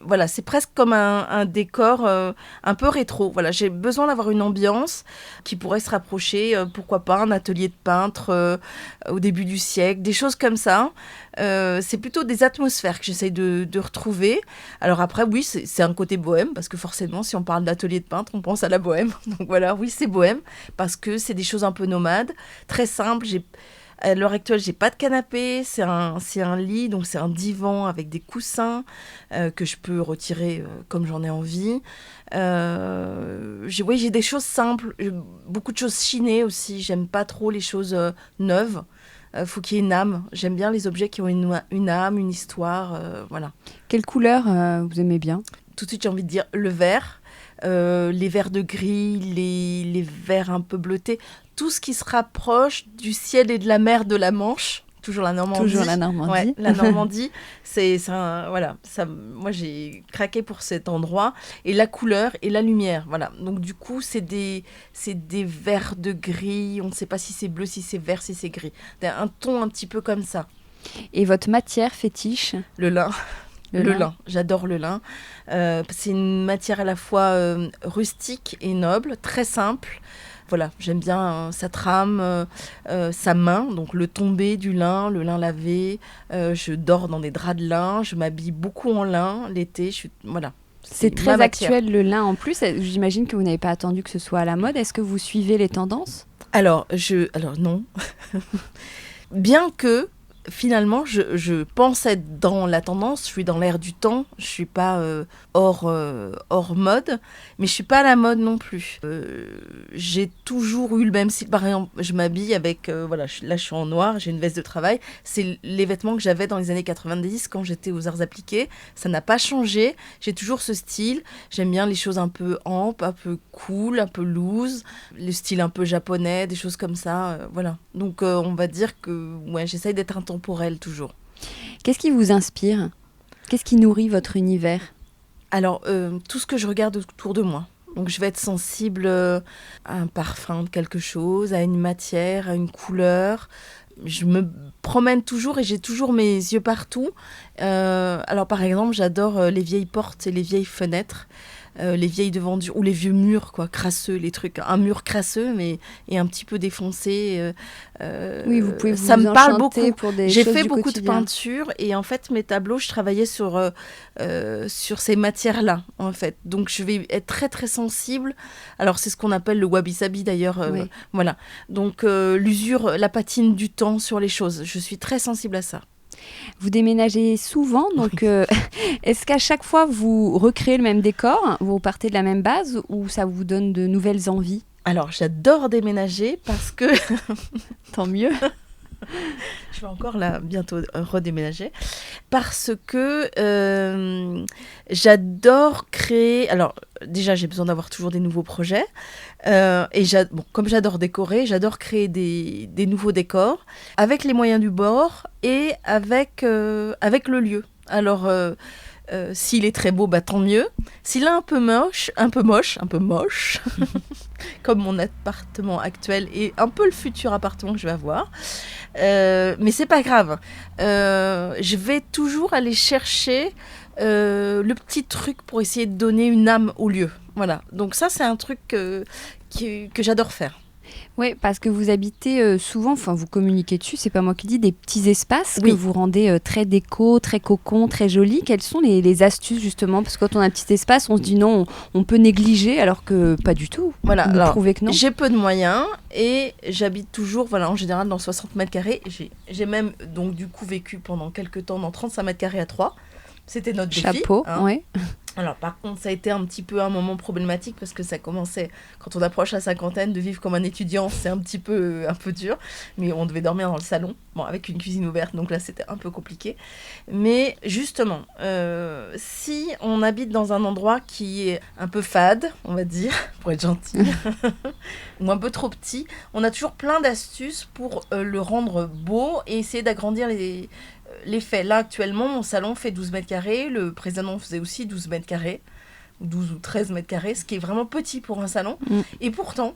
Voilà, c'est presque comme un décor un peu rétro. Voilà, j'ai besoin d'avoir une ambiance qui pourrait se rapprocher, pourquoi pas, un atelier de peintre au début du siècle, des choses comme ça. C'est plutôt des atmosphères que j'essaye de retrouver. Alors après, oui, c'est un côté bohème, parce que forcément, si on parle d'atelier de peintre, on pense à la bohème. Donc voilà, oui, c'est bohème, parce que c'est des choses un peu nomades, très simples. À l'heure actuelle, j'ai pas de canapé, c'est un lit, donc c'est un divan avec des coussins que je peux retirer comme j'en ai envie. J'ai des choses simples, beaucoup de choses chinées aussi. J'aime pas trop les choses neuves. Faut qu'il y ait une âme. J'aime bien les objets qui ont une âme, une histoire, voilà. Quelle couleur vous aimez bien ? Tout de suite, j'ai envie de dire le vert. Les verts de gris, les verts un peu bleutés, tout ce qui se rapproche du ciel et de la mer de la Manche. Toujours la Normandie. Toujours la Normandie. Ouais, la Normandie, voilà, moi j'ai craqué pour cet endroit. Et la couleur et la lumière, voilà. Donc du coup, c'est des verts de gris. On ne sait pas si c'est bleu, si c'est vert, si c'est gris. Un ton un petit peu comme ça. Et votre matière fétiche ? Le lin. Le lin, j'adore le lin. C'est une matière à la fois rustique et noble, très simple. Voilà, j'aime bien sa trame, sa main, donc le tombé du lin, le lin lavé. Je dors dans des draps de lin, je m'habille beaucoup en lin l'été. Voilà. C'est très actuel le lin en plus. J'imagine que vous n'avez pas attendu que ce soit à la mode. Est-ce que vous suivez les tendances ? Alors non. Bien que finalement, je pense être dans la tendance, je suis dans l'air du temps, je suis pas hors mode, mais je suis pas à la mode non plus. J'ai toujours eu le même style. Par exemple, je m'habille avec, là je suis en noir, j'ai une veste de travail. C'est les vêtements que j'avais dans les années 90 quand j'étais aux arts appliqués. Ça n'a pas changé. J'ai toujours ce style. J'aime bien les choses un peu ample, un peu cool, un peu loose, le style un peu japonais, des choses comme ça. Voilà. Donc on va dire que j'essaye d'être intemporelle intemporel toujours. Qu'est-ce qui vous inspire ? Qu'est-ce qui nourrit votre univers ? Alors, tout ce que je regarde autour de moi. Donc, je vais être sensible à un parfum de quelque chose, à une matière, à une couleur. Je me promène toujours et j'ai toujours mes yeux partout. Alors, par exemple, j'adore les vieilles portes et les vieilles fenêtres. Les vieilles devantures ou les vieux murs crasseux, les trucs, un mur crasseux mais et un petit peu défoncé. Oui, vous pouvez vous ça me parle beaucoup. pour des J'ai choses fait du beaucoup quotidien. de peinture et en fait mes tableaux, je travaillais sur ces matières-là en fait. Donc je vais être très très sensible. Alors c'est ce qu'on appelle le wabi-sabi d'ailleurs. Oui. Voilà. Donc l'usure, la patine du temps sur les choses. Je suis très sensible à ça. Vous déménagez souvent, donc est-ce qu'à chaque fois vous recréez le même décor, vous repartez de la même base ou ça vous donne de nouvelles envies ? Alors j'adore déménager parce que Tant mieux. je vais encore là bientôt redéménager parce que j'adore créer. Alors déjà j'ai besoin d'avoir toujours des nouveaux projets et comme j'adore décorer, j'adore créer des nouveaux décors avec les moyens du bord et avec le lieu. Alors s'il est très beau, tant mieux. S'il est un peu moche, comme mon appartement actuel et un peu le futur appartement que je vais avoir. Mais c'est pas grave. Je vais toujours aller chercher le petit truc pour essayer de donner une âme au lieu. Voilà. Donc ça, c'est un truc que j'adore faire. Oui, parce que vous habitez souvent, enfin vous communiquez dessus, c'est pas moi qui dis, des petits espaces Oui. que vous rendez très déco, très cocon, très jolis. Quelles sont les astuces justement ? Parce que quand on a un petit espace, on se dit non, on peut négliger alors que pas du tout. Voilà. Vous me Alors, prouvez que non. j'ai peu de moyens et j'habite toujours, voilà, en général dans 60 mètres carrés. J'ai même donc du coup vécu pendant quelques temps dans 35 mètres carrés à 3. C'était notre défi. Chapeau, oui. Alors par contre, ça a été un petit peu un moment problématique parce que ça commençait, quand on approche la cinquantaine, de vivre comme un étudiant, c'est un peu dur. Mais on devait dormir dans le salon, avec une cuisine ouverte, donc là c'était un peu compliqué. Mais justement, si on habite dans un endroit qui est un peu fade, on va dire, pour être gentil, ou un peu trop petit, on a toujours plein d'astuces pour le rendre beau et essayer d'agrandir l'effet. Là, actuellement, mon salon fait 12 mètres carrés. Le précédent faisait aussi 12 mètres carrés, 12 ou 13 mètres carrés, ce qui est vraiment petit pour un salon. Et pourtant,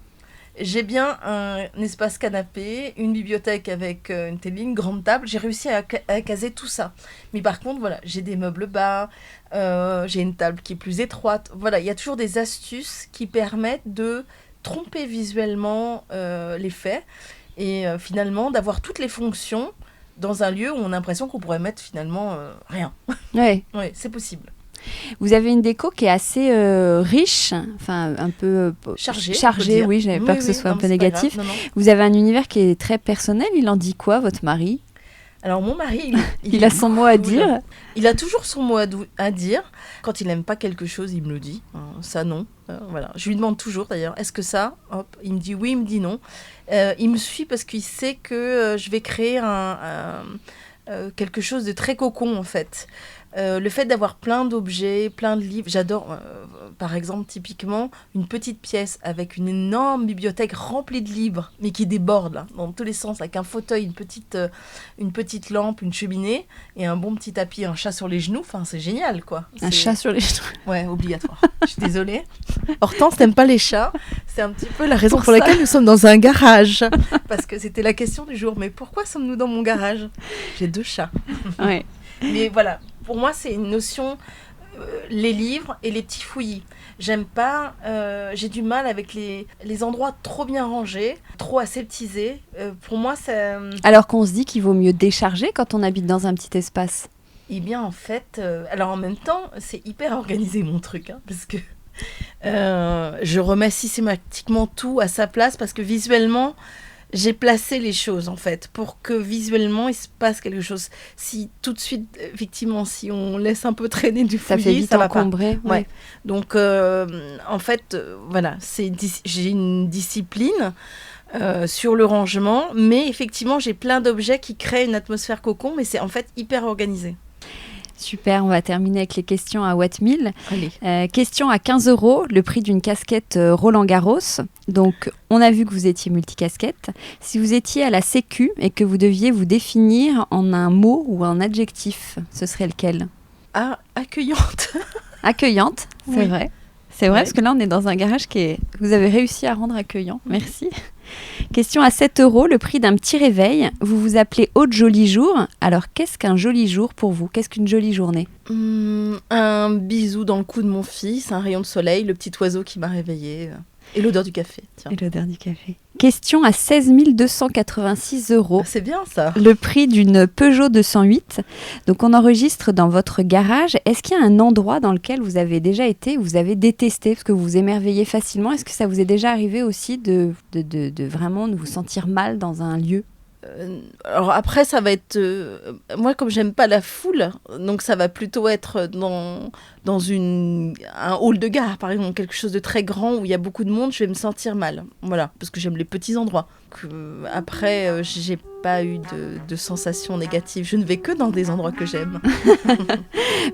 j'ai bien un espace canapé, une bibliothèque avec une télé, une grande table. J'ai réussi à caser tout ça. Mais par contre, voilà, j'ai des meubles bas, j'ai une table qui est plus étroite. Voilà, il y a toujours des astuces qui permettent de tromper visuellement l'effet et finalement d'avoir toutes les fonctions dans un lieu où on a l'impression qu'on pourrait mettre finalement rien. Ouais. Oui, c'est possible. Vous avez une déco qui est assez riche, enfin un peu chargée, oui, j'avais peur que ce soit un peu négatif. Non. Vous avez un univers qui est très personnel, il en dit quoi, votre mari ? Alors mon mari, il a son mot à dire. Il a toujours son mot à dire. Quand il n'aime pas quelque chose, il me le dit. Ça, non. Voilà. Je lui demande toujours d'ailleurs, est-ce que ça ? Hop, il me dit oui, il me dit non. Il me suit parce qu'il sait que je vais créer quelque chose de très cocon en fait. Le fait d'avoir plein d'objets, plein de livres, j'adore par exemple typiquement une petite pièce avec une énorme bibliothèque remplie de livres mais qui déborde là, dans tous les sens, avec un fauteuil, une petite lampe, une cheminée et un bon petit tapis, un chat sur les genoux, enfin c'est génial quoi. Un chat sur les genoux. Ouais, obligatoire. Je suis désolée. Hortense, t'aimes pas les chats ? C'est un petit peu la raison pour laquelle nous sommes dans un garage. Parce que c'était la question du jour. Mais pourquoi sommes-nous dans mon garage ? J'ai 2 chats. Ouais. Mais voilà, pour moi, c'est une notion, les livres et les petits fouillis. J'aime pas, j'ai du mal avec les endroits trop bien rangés, trop aseptisés. Pour moi, ça... Alors qu'on se dit qu'il vaut mieux décharger quand on habite dans un petit espace. Eh bien, en fait, alors en même temps, c'est hyper organisé mon truc, parce que je remets systématiquement tout à sa place, parce que visuellement, j'ai placé les choses, en fait, pour que visuellement, il se passe quelque chose. Si tout de suite, effectivement, si on laisse un peu traîner du fouillis, ça fait vite encombrer. Ouais. Donc, en fait, voilà, j'ai une discipline sur le rangement, mais effectivement, j'ai plein d'objets qui créent une atmosphère cocon, mais c'est en fait hyper organisé. Super, on va terminer avec les questions à Watt 1000. Allez. Question à 15 €, le prix d'une casquette Roland Garros. Donc, on a vu que vous étiez multicasquette. Si vous étiez à la Sécu et que vous deviez vous définir en un mot ou un adjectif, ce serait lequel ? Ah, accueillante. Accueillante, c'est Oui. vrai. C'est vrai, Oui. parce que là, on est dans un garage que vous avez réussi à rendre accueillant. Merci. Question à 7 €, le prix d'un petit réveil. Vous vous appelez Aude Joli Jour. Alors, qu'est-ce qu'un joli jour pour vous ? Qu'est-ce qu'une jolie journée ? Un bisou dans le cou de mon fils, un rayon de soleil, le petit oiseau qui m'a réveillée et l'odeur du café. Tiens. Et l'odeur du café. Question à 16 286 €. Ah, c'est bien ça. Le prix d'une Peugeot 208. Donc, on enregistre dans votre garage. Est-ce qu'il y a un endroit dans lequel vous avez déjà été, vous avez détesté, parce que vous vous émerveillez facilement ? Est-ce que ça vous est déjà arrivé aussi de vraiment de vous sentir mal dans un lieu ? Alors après, ça va être... moi, comme j'aime pas la foule, donc ça va plutôt être dans un hall de gare, par exemple, quelque chose de très grand où il y a beaucoup de monde, je vais me sentir mal. Voilà, parce que j'aime les petits endroits. Après, j'ai pas eu de sensations négatives. Je ne vais que dans des endroits que j'aime.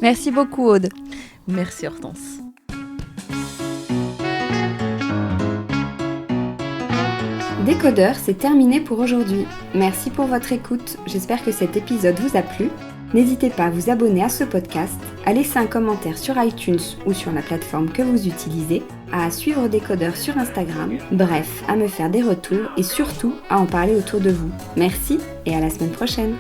Merci beaucoup, Aude. Merci Hortense. Décodeur, c'est terminé pour aujourd'hui. Merci pour votre écoute. J'espère que cet épisode vous a plu. N'hésitez pas à vous abonner à ce podcast, à laisser un commentaire sur iTunes ou sur la plateforme que vous utilisez, à suivre Décodeur sur Instagram, bref, à me faire des retours et surtout à en parler autour de vous. Merci et à la semaine prochaine.